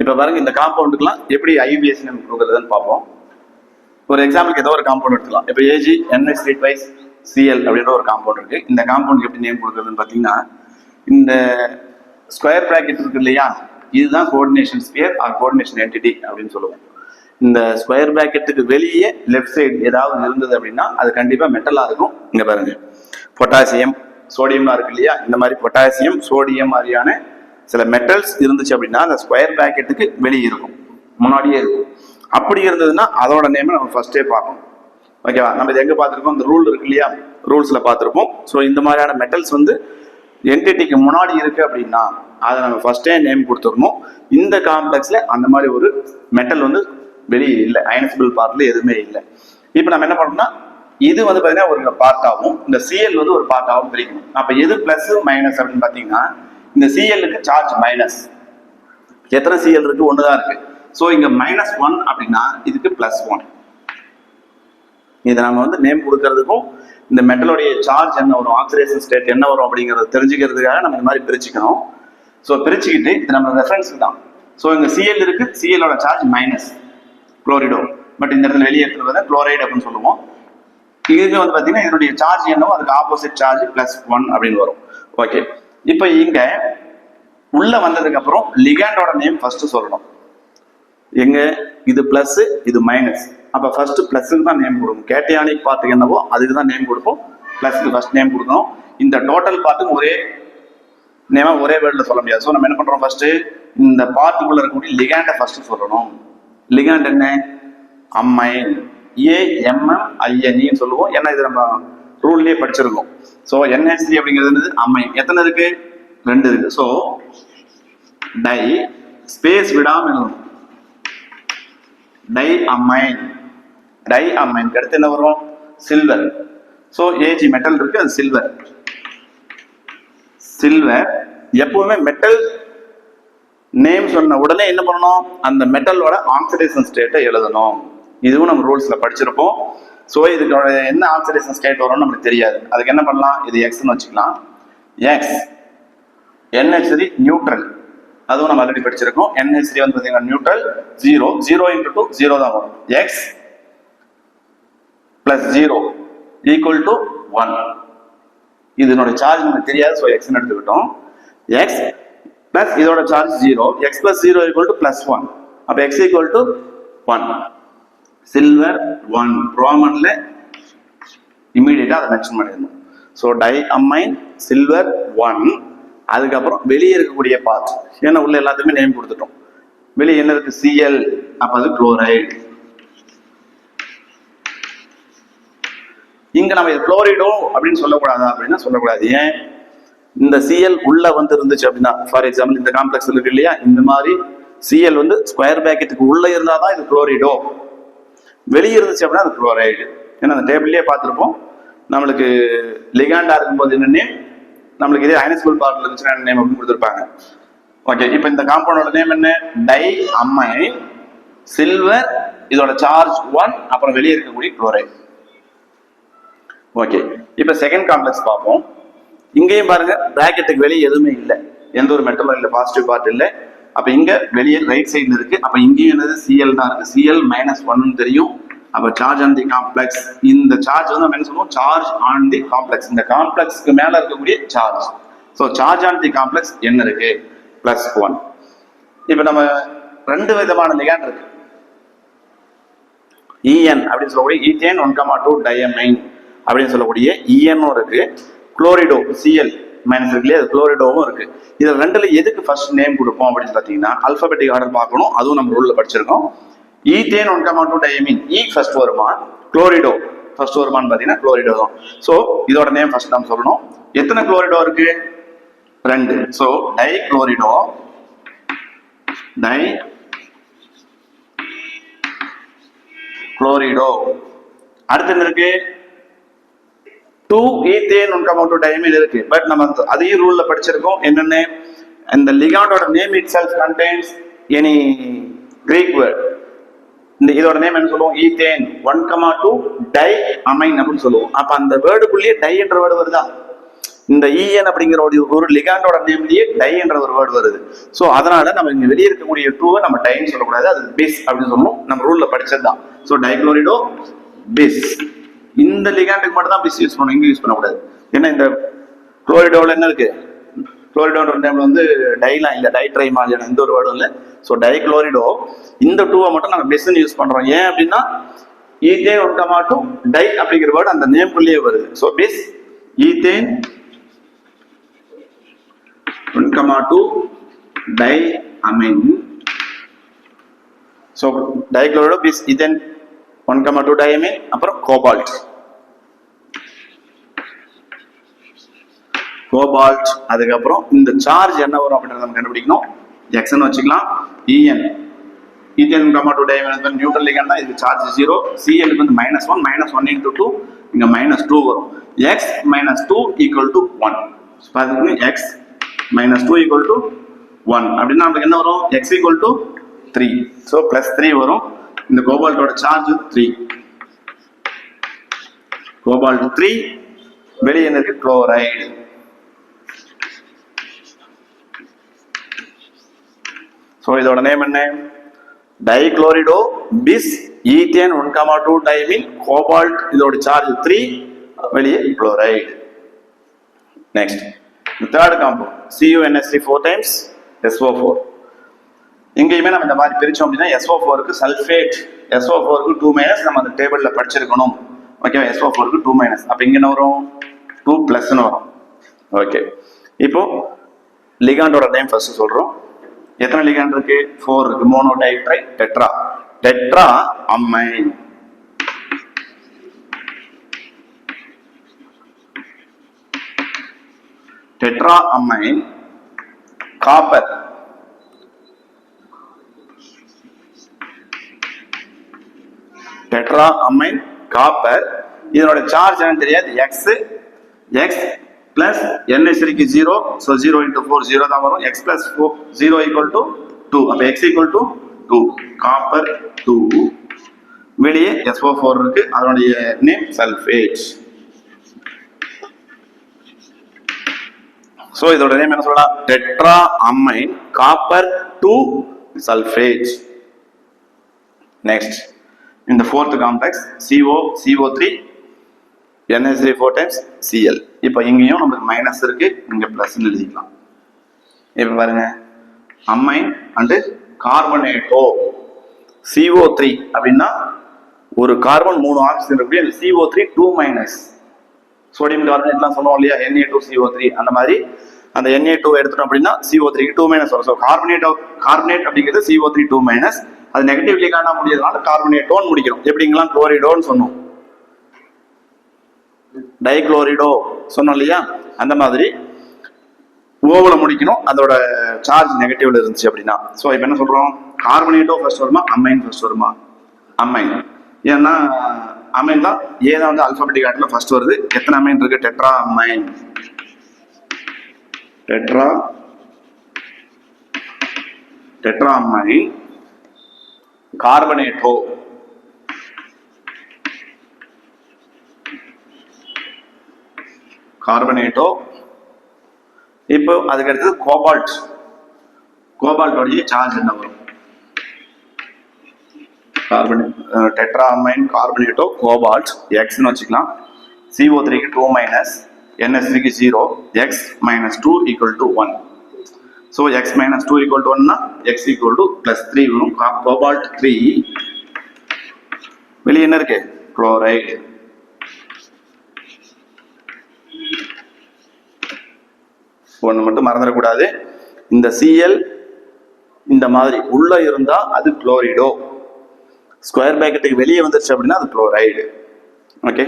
இப்போ பாருங்க இந்த காம்பவுண்டுக்குலாம் எப்படி ஐபிஎஸ் நேம் கொடுக்குறதுன்னு பார்ப்போம். ஒரு எக்ஸாம்பிளுக்கு ஏதோ ஒரு காம்பவுண்ட் எடுத்துக்கலாம். இப்போ ஏஜி NH3 ட்வைஸ் சிஎல் அப்படின்ற ஒரு காம்பவுண்ட் இருக்கு. இந்த காம்பவுண்டுக்கு எப்படி நேம் கொடுக்குறதுன்னு பார்த்தீங்கன்னா, இந்த ஸ்கொயர் பிராக்கெட் இருக்கு இல்லையா, இதுதான் coordination sphere or coordination entity அப்படின்னு சொல்லுவோம். இந்த ஸ்கொயர் பிராக்கெட்டுக்கு வெளியே லெஃப்ட் சைடு ஏதாவது இருந்தது அப்படின்னா அது கண்டிப்பா மெட்டலா இருக்கும். இங்க பாருங்க, பொட்டாசியம் சோடியம்லாம் இருக்கு இல்லையா, இந்த மாதிரி பொட்டாசியம் சோடியம் மாதிரியான சில மெட்டல்ஸ் இருந்துச்சு அப்படின்னா அந்த ஸ்கொயர் பிராக்கெட்டுக்கு வெளியே இருக்கும், முன்னாடியே இருக்கும். அப்படி இருந்ததுன்னா அதோட நேம் நம்ம ஃபர்ஸ்டே பார்க்கணும். ஓகேவா? நம்ம இது எங்க பார்த்துருக்கோம், இந்த ரூல் இருக்கு இல்லையா, ரூல்ஸ்ல பார்த்துருப்போம். ஸோ இந்த மாதிரியான மெட்டல்ஸ் வந்து என்டிட்டிக்கு முன்னாடி இருக்கு அப்படின்னா அதை நம்ம ஃபர்ஸ்டே நேம் கொடுத்துடணும். இந்த காம்ப்ளெக்ஸ்ல அந்த மாதிரி ஒரு மெட்டல் வந்து வெளியே இல்லை, அயனசிபிள் பார்ட்ல எதுவுமே இல்லை. இப்போ நம்ம என்ன பண்ணோம்னா, இது வந்து பார்த்தீங்கன்னா ஒரு பார்ட்டாகவும் இந்த சிஎல் வந்து ஒரு பார்ட்டாகவும் பிரிக்கணும். அப்போ எது பிளஸ் மைனஸ் அப்படின்னு பார்த்தீங்கன்னா, இந்த சிஎல்லுக்கு சார்ஜ் மைனஸ். எத்தனை சிஎல் இருக்கு? ஒன்று தான் இருக்கு. ஸோ இங்க -1 அப்படின்னா இதுக்கு +1. இதை நம்ம வந்து நேம் கொடுக்கறதுக்கும் இந்த மெட்டலோடைய சார்ஜ் என்ன வரும், ஆக்சிடேஷன் ஸ்டேட் என்ன வரும் அப்படிங்கறத தெரிஞ்சுக்கிறதுக்காக நம்ம இந்த மாதிரி பிரிச்சுக்கணும். ஸோ பிரிச்சுக்கிட்டு இது நம்ம ரெஃபரன்ஸ் தான். ஸோ இங்க சிஎல் இருக்கு, சிஎலோட சார்ஜ் மைனஸ் குளோரைடோ, பட் இந்த இடத்துல வெளியே இருக்கிறது குளோரைடு அப்படின்னு சொல்லுவோம். இதுக்கு வந்து பாத்தீங்கன்னா இதனுடைய சார்ஜ் என்னவோ அதுக்கு ஆப்போசிட் சார்ஜ் +1 அப்படின்னு வரும். ஓகே, இப்போ இங்க உள்ள வந்ததுக்கு அப்புறம் லிகாண்டோட நேம் ஃபர்ஸ்ட் சொல்லணும். எங்க இது பிளஸ் இது மைனஸ், அப்ப ஃபர்ஸ்ட் பிளஸ்க்கு தான் நேம் கொடுக்கும். கேட்டயானிக் பார்ட்டுக்கு என்னவோ அதுக்கு தான் நேம் கொடுப்போம், பிளஸ்க்கு ஃபர்ஸ்ட் நேம் கொடுக்கணும். இந்த டோட்டல் பார்ட்டுக்கு ஒரே நேமா ஒரே வேர்ட்ல சொல்ல முடியாது. ஸோ நம்ம என்ன பண்றோம், ஃபர்ஸ்ட் இந்த பார்ட்டுக்குள்ள இருக்கக்கூடிய லிகாண்டை ஃபர்ஸ்ட் சொல்லணும். லிகாண்ட் என்ன? அம்மைன், AMMINE சொல்லுவோம். ஏன்னா இது நம்ம ரூல்லயே படிச்சிருக்கோம். ஸோ NH3 அப்படிங்கிறது அம்மைன். எத்தனை இருக்கு? 2 இருக்கு. ஸோ டை ஸ்பேஸ் விடாம எழுதணும், டை அம்மைன். டை அம்மைன் அடுத்து என்ன வரும்? சில்வர். ஸோ ஏஜி மெட்டல் இருக்கு, அது சில்வர். சில்வர் எப்பவுமே மெட்டல் நேம் சொன்ன உடனே என்ன பண்ணணும், அந்த மெட்டலோட ஆக்சிடேஷன் ஸ்டேட்டை எழுதணும். இதுவும் நம்ம ரூல்ஸ்ல படிச்சிருப்போம். ஸோ இதுக்கு என்ன ஆக்சிடேஷன் ஸ்டேட் வரும்னு நமக்கு தெரியாது. அதுக்கு என்ன பண்ணலாம், இது எக்ஸ்ன்னு வச்சுக்கலாம். எக்ஸ் NH3 நியூட்ரல், அதுவும் நம்ம ஆல்ரெடி படிச்சிருக்கோம். NH3 வந்து பார்த்தீங்கன்னா நியூட்ரல். 0 0 × 2 0 தான் வரும். X + 0 = 1. இதனோட சார்ஜ் நமக்கு தெரியாது, ஸோ எக்ஸ்ன்னு எடுத்துக்கிட்டோம். X + இதோட சார்ஜ் 0, X + 0 = +1. அப்போ X = 1. சில்வர் 1, ரோமன்ல இமீடியட்டா அதை மென்ஷன் பண்ணிடணும். So di ammine silver 1. அதுக்கப்புறம் வெளியே இருக்கக்கூடிய பார்ட், ஏன்னா உள்ள எல்லாத்துக்குமே நேம் கொடுத்துட்டோம். வெளியே என்ன இருக்கு? சிஎல், அப்ப அது குளோரைடு. இங்க நம்ம குளோரைடோ அப்படின்னு சொல்லக்கூடாதா அப்படின்னா சொல்லக்கூடாது. ஏன்? இந்த சிஎல் உள்ள வந்து இருந்துச்சு அப்படின்னா, ஃபார் எக்ஸாம்பிள் இந்த காம்ப்ளெக்ஸ் இருக்கு இல்லையா, இந்த மாதிரி சிஎல் வந்து ஸ்கொயர் பிராக்கெட்டுக்கு உள்ள இருந்தாதான் இது குளோரைடோ, வெளியே இருந்துச்சு அப்படின்னா அது குளோரைடு. ஏன்னா அந்த டேபிள்லயே பார்த்துருப்போம், நம்மளுக்கு லிகாண்டா இருக்கும்போது என்னன்னு, நம்மளுக்கு இதே அயனசிபிள் பார்ட்ல இருந்துச்சுன்னா நேம் அப்படின்னு கொடுத்துருப்பாங்க. ஓகே, இப்போ இந்த காம்பவுண்டோட நேம் என்ன? டை அம்மைன் சில்வர், இதோட சார்ஜ் 1, அப்புறம் வெளியே இருக்கக்கூடிய குளோரைடு. ஓகே, இப்போ செகண்ட் காம்ப்ளெக்ஸ் பார்ப்போம். இங்கேயும் பாருங்க, பிராக்கெட்டுக்கு வெளியே எதுவுமே இல்லை, எந்த ஒரு மெட்டலும் இல்லை, பாசிட்டிவ் பார்ட் இல்லை. அப்ப இங்க வெளியே ரைட் சைடுல இருக்கு. அப்ப இங்கேயும் என்னது? சிஎல் தான் இருக்கு. சிஎல் -1 தெரியும். அப்ப சார்ஜ் ஆன் தி காம்ப்ளெக்ஸ், இந்த சார்ஜ் வந்து நம்ம என்ன சொல்லுவோம், சார்ஜ் ஆன் தி காம்ப்ளெக்ஸ். இந்த காம்ப்ளெக்ஸ்க்கு மேல இருக்கக்கூடிய charge. So charge on the complex என்ன இருக்கு? +1. இப்ப நம்ம 2 விதமான லிகாண்ட் இருக்கு. EN அப்படின்னு சொல்லக்கூடிய ஈத்தேன் 1,2 டையமைன் அப்படின்னு சொல்லக்கூடிய EN-ம் இருக்கு. குளோரிடோ சிஎல் மைனஸ் இருக்கு இல்லையா, அது குளோரிடோவும் இருக்கு. இதுல 2ல எதுக்கு ஃபர்ஸ்ட் நேம் கொடுப்போம் அப்படின்னு பாத்தீங்கன்னா, அல்பாபெட்டிக் ஆர்டர் பார்க்கணும். அதுவும் நம்ம ரூல்ல படிச்சிருக்கோம். ஈத்தேன் 1,2 டையமின், இ ஃபர்ஸ்ட் வருமா, குளோரிடோ ஃபர்ஸ்ட் வருமானு பாத்தீங்கன்னா குளோரிடோ தான். சோ இதோட நேம் ஃபர்ஸ்ட் நம்ம சொல்லணும். எத்தனை குளோரிடோ இருக்கு? 2. So di chlorido, di chlorido. அடுத்து என்ன இருக்கு? 2 ஈத்தேன் 1,2 டையமின் இருக்கு. பட் நம்ம அதையும் ரூல்ல படிச்சிருக்கோம். என்னன்னு, இந்த லிகாண்டோட name itself contains any Greek word. இந்த இதோட நேம் என்ன சொல்லுவோம்? ஈத்தேன் 1,2 டை அமைன் அப்படின்னு சொல்லுவோம். அப்ப அந்த வேர்டுக்குள்ளேயே டை என்ற வேர்டு வருதா? இந்த EN அப்படிங்கிற ஒரு லிகாண்டோட நேம்லயே டை என்ற ஒரு வேர்டு வருது. ஸோ அதனால நம்ம இங்க வெளியே இருக்கக்கூடிய டூவை நம்ம டைன்னு சொல்லக்கூடாது, அது பிஸ் அப்படின்னு சொல்லணும். நம்ம ரூல்ல படிச்சது தான். ஸோ டைக்ளோரிடோ பிஸ், இந்த லிகாண்டுக்கு மட்டும் தான் பிஸ் யூஸ் பண்ணணும், இங்க யூஸ் பண்ணக்கூடாது. ஏன்னா இந்த குளோரிடோவில் என்ன இருக்கு, குளோரிடோன்ற டைம்ல வந்து டைலாம் இல்லை, டைட்ரை மாதிரியான எந்த ஒரு வேர்டும் இல்லை. ஸோ டைக்ளோரிடோ இந்த டூவை மட்டும் நாங்கள் பிஸ்ன்னு யூஸ் பண்றோம். ஏன் அப்படின்னா ஈத்தேன் 1,2 டை அப்படிங்கிற வேர்டு அந்த நேம்குள்ளேயே வருது. ஸோ பிஸ் ஈத்தேன் 1,2 டை அமீன். ஸோ டைக்ளோரிடோ பிஸ் ஈத்தேன் 1,2 டை அமீன், அப்புறம் கோபால்ட். கோபால்ட் அதுக்கப்புறம் இந்த சார்ஜ் என்ன வரும் அப்படின்றத நம்ம கண்டுபிடிக்கணும். எக்ஸ்ன்னு வச்சுக்கலாம். EN ஈத்தேன் 1,2 டைமீன் நியூட்ரல் லிகண்ட், இது சார்ஜ் 0. Cl வந்து -1, -1 into 2, இங்க -2 வரும். x - 2 = 1. பாத்தீங்கன்னா x - 2 = 1 அப்படின்னா நமக்கு என்ன வரும், x = 3. ஸோ +3 வரும். இந்த கோபால்ட்டோட சார்ஜ் 3. கோபால்ட் 3, வெளியே என்ன இருக்கு, குளோரைடு. ஸோ இதோட நேம் என்ன, டைக்ளோரிடோ பிஸ் ஈத்தேன் 1,2 டைமீன் கோபால்ட். இதோட சார்ஜ் 3, வெளியே chloride. Next third compound CuNH3 4 times SO4. எங்கேயுமே நம்ம இந்த மாதிரி பிரிச்சோம் அப்படின்னா SO4க்கு சல்ஃபேட், SO4க்கு 2- நம்ம அந்த டேபிள்ல படிச்சிருக்கணும். ஓகே, SO4க்கு 2-. அப்ப இங்க என்ன வரும், 2+ வரும். ஓகே, இப்போ லிகாண்டோட நேம் ஃபர்ஸ்ட் சொல்றோம். எத்தனை லிகாண்ட் இருக்கு, 4 இருக்கு. Mono di tri tetra, tetra amine. Tetra amine copper. Tetra amine copper. இதனோட சார்ஜ் என்னன்னு தெரியாது, x plus NH3க்கு 0, so 0 into 4 0 தான் வரும். x plus 4 0 = 2. அப்ப x = 2, காப்பர் 2. வெளியே SO4 இருக்கு, அதனுடைய நேம் சல்ஃபேட். சோ இதோட நேம் என்ன சொல்லலாம், tetra amine copper 2 sulphate. Next இந்த fourth complex CO3 NH3 4 times Cl. இப்போ இங்கேயும் நமக்கு மைனஸ் இருக்கு, இங்க பிளஸ் எழுதிக்கலாம். இப்ப பாருங்க, அமைன் அண்ட் கார்பனேட்டோ. CO3 அப்படின்னா ஒரு கார்பன் 3 ஆக்சிஜன் இருக்கு. CO3 2-. சோடியம் கார்பனேட்லாம் சொன்னோம் இல்லையா, Na2CO3. அந்த மாதிரி அந்த Na2 எடுத்துட்டோம் அப்படின்னா CO3க்கு 2- வரும். ஸோ கார்பனேட் அப்படிங்கிறது CO3 2-. அது நெகட்டிவ்லி காண முடியாதனால கார்பனேட்டோன்னு முடிக்கிறோம். எப்படிங்களாம், குளோரிடோன்னு சொன்னோம், டைக்ளோரிடோ சொன்னோம் இல்லையா, அந்த மாதிரி ஓவல முடிக்கணும். அதோட சார்ஜ் நெகட்டிவ்ல இருந்துச்சு அப்படின்னா. ஸோ இப்போ என்ன சொல்றோம், கார்பனேட்டோ ஃபர்ஸ்ட் வருமா, அமைன் ஃபர்ஸ்ட் வருமா, அமைன். ஏன்னா அமைன் தான் ஏதான் வந்து ஆல்பாபெட்டிக் ஆர்டர்ல ஃபர்ஸ்ட் வருது. எத்தனை அமைன் இருக்கு, tetra amine. Tetra amine carbonato. Carbonato. இப்போ அதுக்கு அடுத்தது கோபால்ட். கோபால்ட்டோடைய சார்ஜ் என்ன வரும், டெட்ரா அமைன் கார்பனேட்டோ கோபால்ட் எக்ஸ்னு வச்சுக்கலாம். CO3க்கு 2-, NH3க்கு 0, x - 2 = 1. ஸோ x - 2 = 1னா x = +3 வரும். கோபால்ட் 3, வெளியே என்ன இருக்கு, குளோரைடு. ஒன்று மட்டும் மறந்துடக்கூடாது, இந்த Cl இந்த மாதிரி உள்ள இருந்தா அது குளோரிடோ, ஸ்கொயர் பிராக்கெட்டுக்கு வெளியே வந்துருச்சு அப்படின்னா அது குளோரைடு. ஓகே,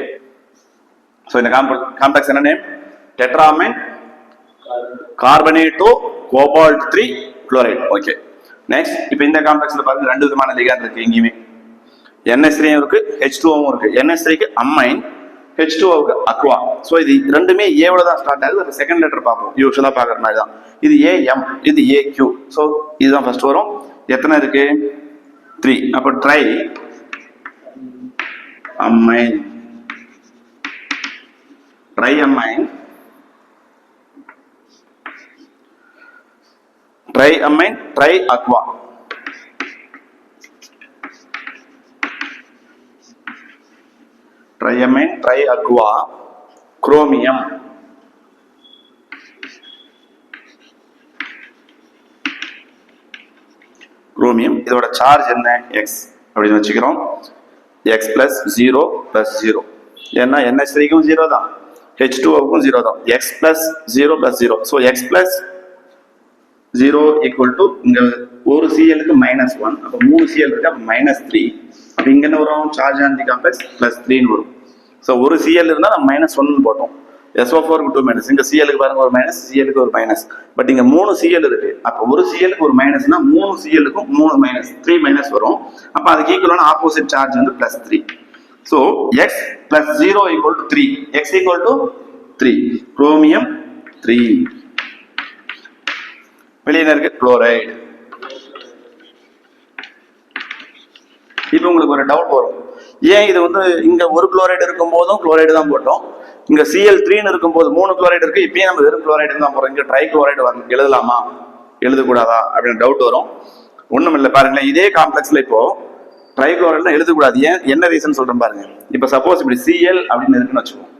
ஸோ இந்த காம்ப்ளெக்ஸ் என்ன name, tetra amine carbonato cobalt 3 chloride. Okay, next இப்போ இந்த காம்ப்ளெக்ஸ்ல பாருங்க, 2 விதமான லிகாண்ட் இருக்கு. எங்கேயுமே NH3 இருக்கு, H2O இருக்கு. NH3க்கு அமைன், H2Oக்கு அக்வா. ஸோ இது ரெண்டுமே ஏவோட தான் ஸ்டார்ட் ஆகுது. ஒரு செகண்ட் லெட்டர் பார்ப்போம், யூஸ்வலா பார்க்குற மாதிரி தான். இது AM, இது AQ. ஸோ இதுதான் ஃபர்ஸ்ட் வரும். எத்தனை இருக்கு, 3. அப்போ tri amine, tri amine triamine tri aqua. Triamine tri aqua chromium. Chromium இதோட சார்ஜ் என்ன? எக்ஸ் அப்படின்னு வச்சுக்கிறோம். X plus 0 plus 0. ஏன்னா NH3க்கும் 0 தான், H2O க்கும் 0 தான். X plus 0 plus 0. So X plus 0 equal to இங்க ஒரு சிஎலுக்கு -1. அப்போ 3 சிஎல் இருக்கு, அப்போ -3. அப்போ இங்க என்ன வரும்? சார்ஜ் ஆன் தி காம்ப்ளெக்ஸ் +3 வரும். ஸோ ஒரு சிஎல் இருந்தால் நம்ம -1 போட்டோம். SO4க்கு 2 இங்க சிஎலுக்கு பாருங்க ஒரு மைனஸ், சிஎலுக்கு ஒரு மைனஸ். பட் இங்க 3 சிஎல் இருக்கு. அப்போ ஒரு சிஎலுக்கு ஒரு மைனஸ்னா 3 சிஎலுக்கும் 3 மைனஸ், 3 மைனஸ் வரும். அப்போ அதுக்கு ஈக்குவலான ஆப்போசிட் சார்ஜ் வந்து +3. So X plus 0 equal to 3. X equal to 3. Chromium 3. வெளியே இருக்கு குளோரைடு. இப்போ உங்களுக்கு ஒரு டவுட் வரும், ஏன் இது வந்து இங்க ஒரு குளோரைடு இருக்கும் போதும் குளோரைடு தான் போட்டோம், இங்க Cl3 இருக்கும்போது 3 குளோரைடு இருக்கு, இப்பயும் நம்ம வெறும் குளோரைடு தான் போறோம், இங்க ட்ரை குளோரைடு எழுதலாமா எழுதக்கூடாதா அப்படின்னு டவுட் வரும். ஒண்ணும் இல்லை பாருங்களேன், இதே காம்ப்ளெக்ஸ்ல இப்போ ட்ரை குளோரைடு எழுதக்கூடாது. ஏன், என்ன ரீசன் சொல்றேன் பாருங்க. இப்போ சப்போஸ் இப்படி Cl அப்படின்னு இருக்குன்னு வச்சுக்கோம்.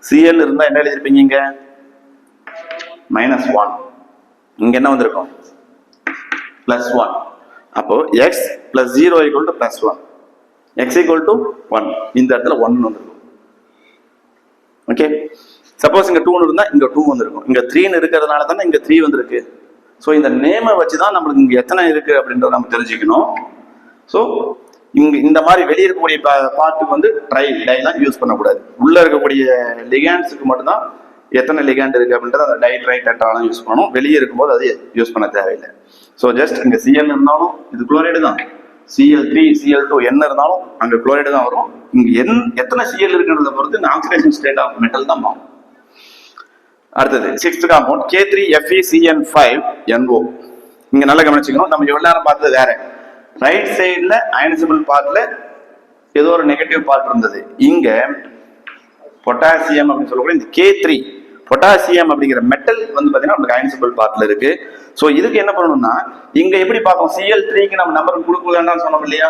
Cl இருந்தா என்ன எழுதிருப்பீங்க? இங்க -1. இங்க என்ன வந்திருக்கும்? +1. அப்போ X plus 0 equal to +1. X equal to 1. இந்த இடத்துல 1 வந்திருக்கும். ஓகே, சப்போஸ் இங்க 2 இருந்தா இங்க 2 வந்திருக்கும். இங்க 3 இருக்கிறதுனால தானே இங்க 3 வந்திருக்கு. ஸோ இந்த நேமை வச்சுதான் நம்மளுக்கு இங்க எத்தனை இருக்கு அப்படின்றத நம்ம தெரிஞ்சுக்கணும். ஸோ இங்க இந்த மாதிரி வெளியே இருக்கக்கூடிய பார்ட்டுக்கு வந்து டைலாம் யூஸ் பண்ணக்கூடாது. உள்ள இருக்கக்கூடிய லிகாண்ட்ஸுக்கு மட்டும்தான் எத்தனை லிகாண்ட் இருக்கு அப்படின்றது அந்த டை ட்ரை டெட்ராலாம் யூஸ் பண்ணணும். வெளியே இருக்கும்போது அது யூஸ் பண்ண தேவையில்லை. ஸோ ஜஸ்ட் இங்க Cl இருந்தாலும் இது குளோரைடு தான், Cl3 Cl2 என்ன இருந்தாலும் அங்க குளோரைடு தான் வரும். இங்க எத்தனை Cl இருக்குன்றத பொறுத்து இந்த ஆக்சிடேஷன் ஸ்டேட் ஆஃப் மெட்டல் தான் மாறும். அடுத்தது 6th காம்பவுண்ட் K3FeCN5NO. இங்க நல்லா கவனிச்சுக்கணும், நம்ம எவ்வளவு நேரம் பார்த்தது வேற. ரைட் சைடுல அயனிசபிள் பார்ட்ல ஏதோ ஒரு நெகட்டிவ் பார்ட் இருந்தது. இங்க பொட்டாசியம் அப்படின்னு சொல்லக்கூடிய இந்த K3 பொட்டாசியம் அப்படிங்கிற மெட்டல் வந்து பாத்தீங்கன்னா நமக்கு அயனிசபிள் பார்ட்ல இருக்கு. சோ இதுக்கு என்ன பண்ணணும்னா, இங்க எப்படி பார்த்தோம் Cl3க்கு நம்ம நம்பர் கொடுக்கலன்னு சொன்னோம் இல்லையா,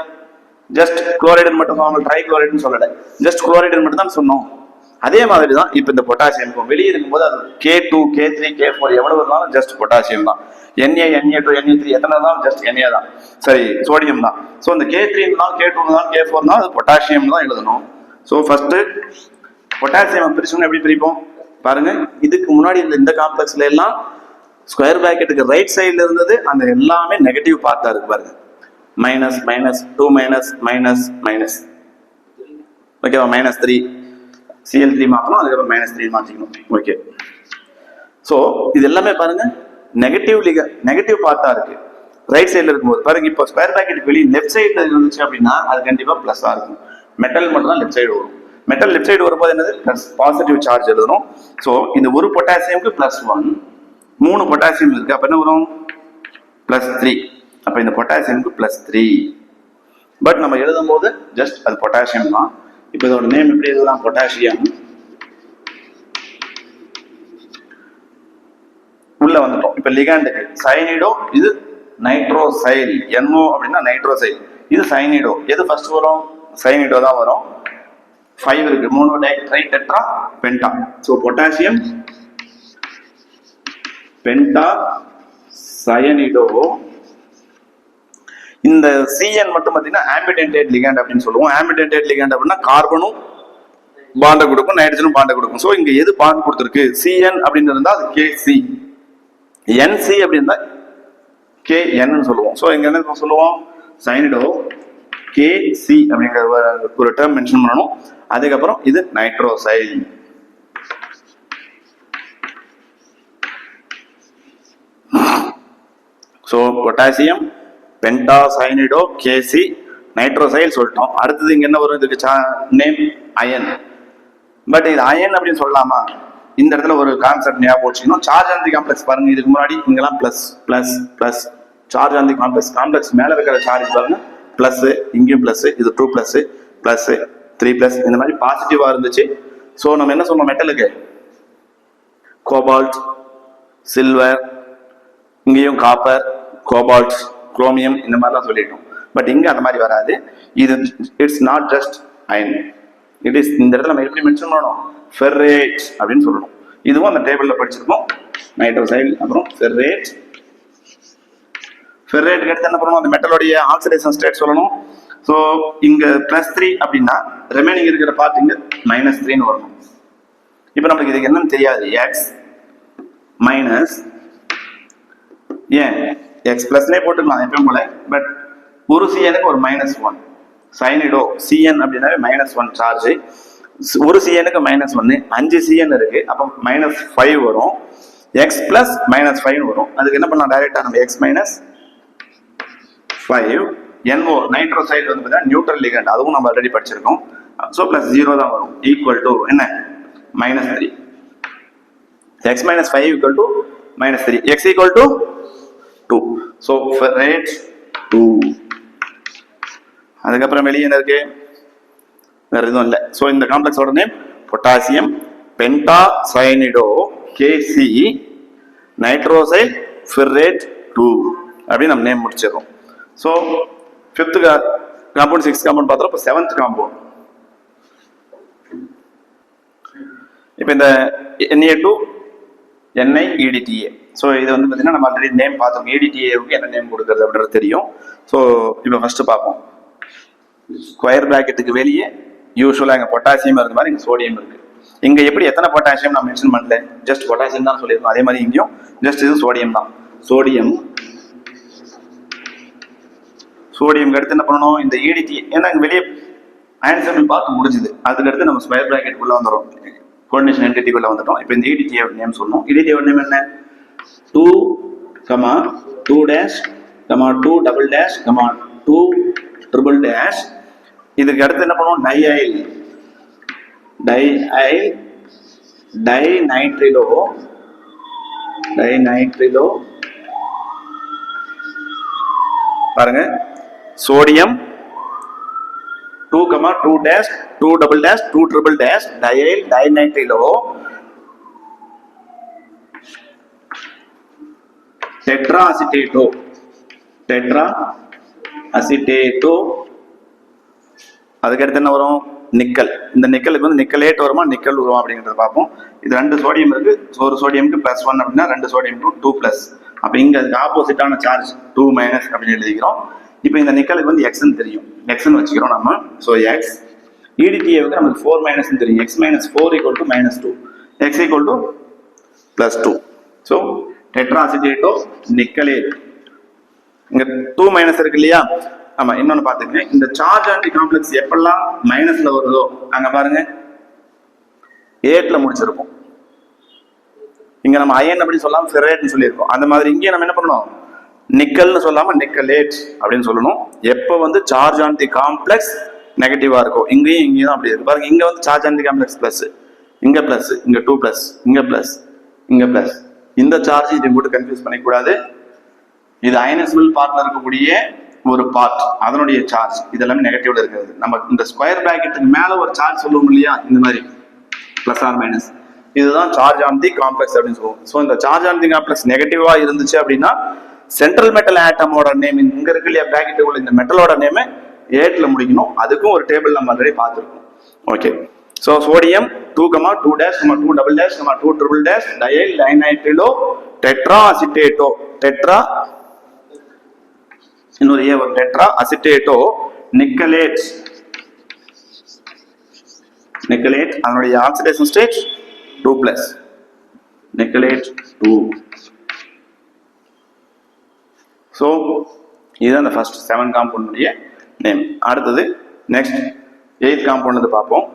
ஜஸ்ட் குளோரைடு மட்டும் சொன்னோம், ட்ரை குளோரைடுன்னு சொல்லல, ஜஸ்ட் குளோரைடு மட்டும் தான் சொன்னோம். அதே மாதிரி தான் இப்போ இந்த பொட்டாசியம் வெளியே இருக்கும்போது அது K2 K3 K4 எவ்வளவு இருந்தாலும் ஜஸ்ட் பொட்டாசியம் தான். Na Na2 Na3 எத்தனை இருந்தாலும் ஜஸ்ட் Na தான், சரி சோடியம் தான். ஸோ இந்த K3 இருந்தாலும் K2 இருந்தாலும் K4 இருந்தாலும் அது பொட்டாசியம் தான் எழுதணும். ஸோ ஃபர்ஸ்ட் பொட்டாசியம் பிரிச்சோம்னா எப்படி பிரிப்போம் பாருங்க. இதுக்கு முன்னாடி இந்த காம்ப்ளெக்ஸ்ல எல்லாம் ஸ்கொயர் பிராக்கெட்டுக்கு ரைட் சைடுல இருந்தது அந்த எல்லாமே நெகட்டிவ் பார்ட்டா இருக்கு பாருங்க. Minus minus 2 minus minus minus, ஓகேவா? -3 Cl3 மாற்றணும், அதுக்கப்புறம் -3 மாற்றிக்கணும். ஓகே, ஸோ இது எல்லாமே பாருங்க நெகட்டிவ் பார்ட்டா இருக்கு ரைட் சைடில் இருக்கும்போது. பாருங்க இப்போ ஸ்கொயர் பிராக்கெட்டுக்கு வெளியே லெஃப்ட் சைடில் இருந்துச்சு அப்படின்னா அது கண்டிப்பாக ப்ளஸ்ஸாக இருக்கும். மெட்டல் மட்டும் தான் லெஃப்ட் சைடு வரும். மெட்டல் லெஃப்ட் சைடு வரும்போது என்னது ப்ளஸ் பாசிட்டிவ் சார்ஜ் எழுதணும். ஸோ இந்த ஒரு பொட்டாசியமுக்கு +1, 3 பொட்டாசியம் இருக்கு, அப்போ என்ன வரும்? +3. அப்போ இந்த பொட்டாசியமுக்கு +3. பட் நம்ம எழுதும் போது ஜஸ்ட் அது பொட்டாசியம் தான். இப்போ இதோட நேம் எப்படி எழுதலாம்? பொட்டாசியம். உள்ள வந்துட்டோம். இப்போ லிகாண்டுக்கு சைனிடோ, இது நைட்ரோசைல். NO அப்படின்னா நைட்ரோசைல், இது சைனிடோ. எது ஃபர்ஸ்ட் வரும்? சைனிடோ தான் வரும். 5 இருக்கு, 3 tri tetra penta. So potassium penta cyanido. இந்த Cn மட்டும் பார்த்தீங்கன்னா ஆம்பிடென்டேட் லிகாண்ட் அப்படின்னு சொல்லுவோம். ஆம்பிடென்டேட் லிகாண்ட் அப்படின்னா கார்பனும் பாண்டை கொடுக்கும், நைட்ரஜனும் பாண்டை கொடுக்கும். ஸோ இங்க எது பாண்ட் கொடுத்துருக்கு? Cn அப்படின்னு இருந்தா அது Kc, NC அப்படின்னா Kn சொல்லுவோம். ஸோ இங்க என்ன சொல்லுவோம்? சைனிடோ Kc அப்படிங்கிற ஒரு டேர்ம் மென்ஷன் பண்ணணும். அதுக்கப்புறம் இது நைட்ரோசைல். ஸோ பொட்டாசியம் பென்டாசைனிடோ Kc நைட்ரோசைல் சொல்லிட்டோம். அடுத்தது இங்க என்ன வரும்? இதுக்கு நேம் அயன். பட் இது அயன் அப்படின்னு சொல்லலாமா? இந்த இடத்துல ஒரு கான்செப்ட் ஞாபகம் வச்சுக்கணும். சார்ஜ் ஆன் தி காம்ப்ளெக்ஸ் பாருங்க, இதுக்கு முன்னாடி இங்கெல்லாம் plus plus plus. Charge on the complex மேல இருக்கிற சார்ஜ் பாருங்க பிளஸ், இங்கேயும் பிளஸ், இது 2 பிளஸ் பிளஸ் 3 பிளஸ், இந்த மாதிரி பாசிட்டிவா இருந்துச்சு. ஸோ நம்ம என்ன சொன்னோம்? மெட்டலுக்கு கோபால்ட், சில்வர், இங்கேயும் காப்பர், கோபால்ட், குரோமியம் இந்த மாதிரிலாம் சொல்லிட்டோம். பட் இங்க அந்த மாதிரி வராது. இது it's not just iron, it is இந்த இடத்துல நம்ம எப்படி மென்ஷன் பண்ணணும், ஃபெர்ரேட் அப்படின்னு சொல்லணும். இதுவும் அந்த டேபிள்ல படிச்சிருக்கோம். நைட்ரோசைல், அப்புறம் ஃபெர்ரேட். ஃபெர்ரேட்டுக்கு எடுத்து என்ன பண்ணணும், அந்த மெட்டலோடைய ஆக்சிடேஷன் ஸ்டேட் சொல்லணும். ஸோ இங்க +3 அப்படின்னா ரிமைனிங் இருக்கிற பார்ட் இங்க -3ன்னு வரணும். இப்போ நமக்கு இதுக்கு என்னன்னு தெரியாது, எக்ஸ் மைனஸ், ஏன் எக்ஸ் பிளஸ்னே போட்டுக்கலாம் எப்பயும் போல. பட் ஒரு சிஎனுக்கு ஒரு -1 சைனிடோ, சிஎன் அப்படின்னாவே -1 சார்ஜ். ஒரு சிஎனுக்கு -1, 5 சிஎன் இருக்கு, அப்போ -5 வரும். எக்ஸ் பிளஸ் -5 வரும். அதுக்கு என்ன பண்ணலாம், டைரக்டா நம்ம எக்ஸ் -5 NO நைட்ரோசைடு வந்து பார்த்தீங்கன்னா நியூட்ரல் லிகண்ட், அதுவும் நம்ம ஆல்ரெடி படிச்சிருக்கோம். ஸோ +0 தான் வரும், ஈக்குவல் டு என்ன -3. x -5 equal to -3, x equal to 2. So ferrate 2. அதுக்கப்புறம் வெளியே என்ன இருக்கு, வேற எதுவும் இல்லை. ஸோ இந்த காம்ப்ளெக்ஸோட name potassium pentacyanido KC nitrosyl ferrate 2 அப்படின்னு நம்ம நேம் முடிச்சிடறோம். So 5th compound, 6th compound பார்த்தோம். இப்போ 7th காம்பவுண்ட். இப்போ இந்த Na2 NiEDTA. ஸோ இது வந்து பார்த்தீங்கன்னா நம்ம ஆல்ரெடி நேம் பார்த்தோம். EDTAவுக்கு என்ன நேம் கொடுக்குறது அப்படின்றது தெரியும். ஸோ இப்போ ஃபர்ஸ்ட் பார்ப்போம். ஸ்கொயர் பிராக்கெட்டுக்கு வெளியே யூஸ்வலாக இங்கே பொட்டாசியம் இருக்க மாதிரி இங்கே சோடியம் இருக்கு. இங்கே எப்படி எத்தனை பொட்டாசியம் நான் மென்ஷன் பண்ணல, ஜஸ்ட் பொட்டாசியம் தான் சொல்லியிருக்கோம். அதே மாதிரி இங்கேயும் ஜஸ்ட் இது சோடியம் தான். சோடியம் அடுத்து என்ன பண்ணணும், இந்த EDTA, ஏன்னா இங்கே வெளியே அயன் சிம்பிள் பார்த்து முடிஞ்சுது. அதுக்கடுத்து நம்ம ஸ்கொயர் பிராக்கெட்டுக்குள்ள வந்துடும், கோஆர்டினேஷன் என்டிட்டிக்குள்ள வந்துட்டோம். இப்போ இந்த EDTA நேம் சொல்லணும். EDTA நேம் என்ன, 2, 2 dash, 2 double dash, 2 triple dash. இதுக்கு அடுத்து என்ன பண்ணுவோம், டைநைட்ரிலோ பாருங்க, sodium 2, 2 dash, 2 double dash, 2 triple dash, டைநைட்ரிலோ டெட்ராஅசிட்டேட்டோ. அதுக்கடுத்து என்ன வரும், நிக்கல். இந்த நிக்கலுக்கு வந்து நிக்கலேட் வருமா நிக்கல் வருமா அப்படிங்கிறத பார்ப்போம். இது 2 சோடியம் இருக்கு. ஒரு சோடியமுக்கு +1 அப்படின்னா 2 சோடியமுக்கு 2+. அப்போ இங்க அதுக்கு ஆப்போசிட்டான சார்ஜ் 2- அப்படின்னு எழுதிக்கிறோம். இப்போ இந்த நிக்கலுக்கு வந்து எக்ஸ்ன்னு தெரியும், எக்ஸ்ன்னு வச்சுக்கிறோம் நம்ம. ஸோ எக்ஸ், EDTAவுக்கு நமக்கு 4- தெரியும். x -4 = -2, x = +2. So டெட்ராஅசிட்டேட்டோ nickelate. இங்க 2- இருக்கு இல்லையா. ஆமா, இன்னொன்னு பாத்துக்கங்க, இந்த சார்ஜ் ஆன்டி காம்ப்ளெக்ஸ் எப்பெல்லாம் மைனஸ்ல வருதோ அங்க பாருங்க 8ல முடிச்சிருப்போம். இங்க நம்ம அயன் அப்படி சொல்லாம ஃபெர்ரேட்னு சொல்லியிருக்கோம். அந்த மாதிரி இங்கே நம்ம என்ன பண்ணணும், நிக்கல்னு சொல்லாம நிக்கலேட் அப்படின்னு சொல்லணும். எப்ப வந்து சார்ஜ் ஆன்டி காம்ப்ளெக்ஸ் நெகட்டிவா இருக்கும், இங்கேயும் தான் அப்படி இருக்கு. பாருங்க, இங்க வந்து சார்ஜ் ஆன்டி காம்ப்ளெக்ஸ் பிளஸ், இங்க 2+, இங்க பிளஸ். இந்த சார்ஜ் இதை போட்டு கன்ஃபியூஸ் பண்ணிக்கூடாது. இது அயனசிபிள் பார்ட்ல இருக்கக்கூடிய ஒரு பார்ட், அதனுடைய சார்ஜ் இதெல்லாமே நெகட்டிவ்ல இருக்கிறது. நம்ம இந்த ஸ்கொயர் பிராக்கெட்டுக்கு மேல ஒரு சார்ஜ் சொல்லுவோம் இல்லையா, இந்த மாதிரி +or-, இதுதான் சார்ஜ் ஆன் தி காம்ப்ளெக்ஸ் அப்படின்னு சொல்லுவோம். ஸோ இந்த சார்ஜ் ஆன் தி காம்ப்ளெக்ஸ் நெகட்டிவா இருந்துச்சு அப்படின்னா சென்ட்ரல் மெட்டல் ஆட்டமோட நேம், இங்க இருக்கு இல்லையா பிராக்கெட்டுக்குள்ள, இந்த மெட்டலோட நேம் 8ல முடிக்கணும். அதுக்கும் ஒரு டேபிள் நம்ம ஆல்ரெடி பார்த்துருக்கோம். Okay, so sodium 2, 2 dash, 2 double dash, 2 triple dash, டைநைட்ரிலோ டெட்ராஅசிட்டேட்டோ. இன்னொரு ஏ வரும், டெட்ராஅசிட்டேட்டோ நிக்கலேட். அதனுடைய ஆக்சிடேஷன் ஸ்டேட் 2+, நிக்கலேட் 2. ஸோ இதுதான் இந்த ஃபர்ஸ்ட் 7 காம்பவுண்டுடைய நேம். அடுத்தது நெக்ஸ்ட் 8th காம்பவுண்ட் பார்ப்போம்.